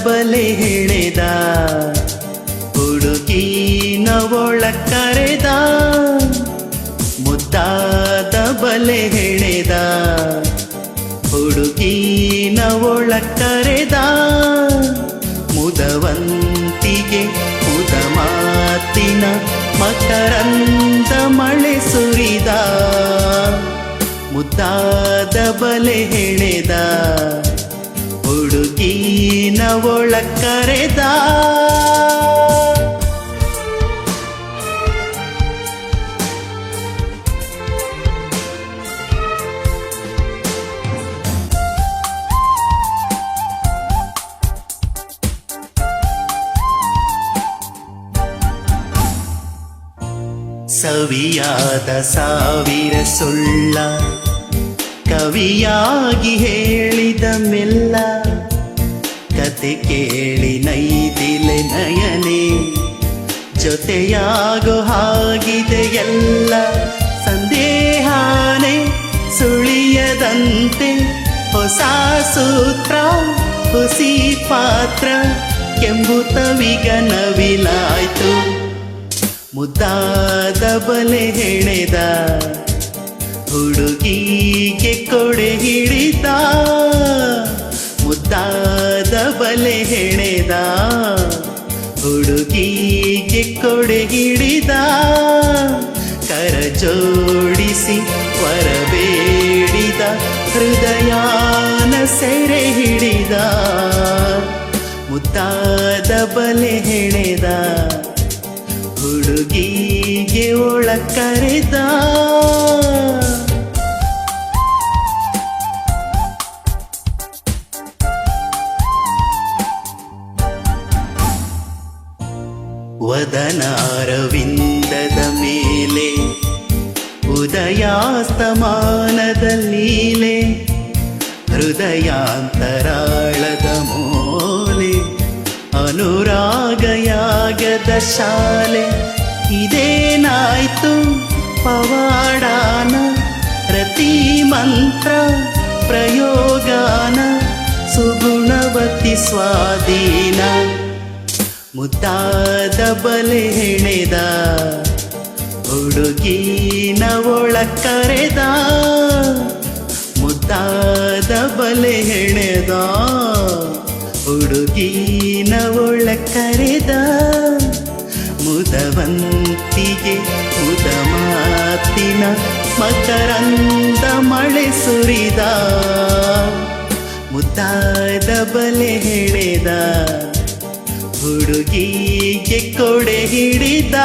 ಬಲೆ ಹೆಣೆದ ಹುಡುಗಿನ ಒಳ ಕರೆದ ಮುದ್ದಾದ ಬಲೆ ಹೆಣೆದ ಹುಡುಗಿನ ಒಳ ಕರೆದ ಮುದವಂತಿಗೆ ಮುದ ಮಾತಿನ ಮಕರಂದ ಮಳೆ ಸುರಿದ ಮುದ್ದಾದ ಬಲೆ ಹೆಣೆದ ಹುಡುಗಿನ ಒಳ ಕರೆದ ಸವಿಯಾದ ಸಾವಿರ ಸುಳ್ಳ ಕವಿಯಾಗಿ ಹೇಳಿದ ಮೆಲ್ಲ ಕತೆ ಕೇಳಿ ನೈದಿಲೆ ನಯನೆ ಜೊತೆಯಾಗೋ ಹಾಗಿದೆ ಎಲ್ಲ ಸಂದೇಹಾನೆ ಸುಳಿಯದಂತೆ ಹೊಸ ಸೂತ್ರ ಹುಸಿ ಪಾತ್ರ ಕೆಂಬುತವಿಗ ನವಿಲಾಯ್ತು ಮುದ್ದಾದ ಬಲೆ ಹೆಣೆದ ಹುಡುಗಿಗೆ ಕೊಡೆ ಹಿಡಿದ ಮುದ್ದಾದ ಬಲೆ ಹೆಣೆದ ಹುಡುಗಿಗೆ ಕೊಡೆ ಹಿಡಿದ ಕರ ಜೋಡಿಸಿ ವರಬೇಡಿದ ಹೃದಯಾನ ಸೆರೆ ಹಿಡಿದ ಮುದ್ದಾದ ಬಲೆ ಹೆಣೆದ ಹುಡುಗಿಗೆ ಒಳ ಕರೆದ ವದನಾರವಿಂದದ ಮೇಲೆ ಉದಯಾಸ್ತಮಾನದ ಲೀಲೆ ಹೃದಯಾಂತರಾಳದ ಮೋಲೆ ಅನುರಾಗಯಾಗದ ಶಾಲೆ ಇದೇನಾಯ್ತು ಪವಾಡಾನ ಪ್ರತಿ ಮಂತ್ರ ಪ್ರಯೋಗಾನ ಸುಗುಣವತಿ ಸ್ವಾಧೀನ ಮುದ್ದಾದ ಬಲೆ ಹೆಣೆದ ಹುಡುಗಿನ ಒಳ ಕರೆದ ಮುದ್ದಾದ ಬಲೆ ಹೆಣೆದ ಹುಡುಗಿನ ಒಳ ಕರೆದ ಮುದವಂತಿಗೆ ಮುದ ಮಾತಿನ ಮಕರಂದ ಮಳೆ ಸುರಿದ ಮುದ್ದಾದ ಬಲೆ ಹೆಣೆದ ಹುಡುಗಿಗೆ ಕೊಡೆ ಹಿಡಿದ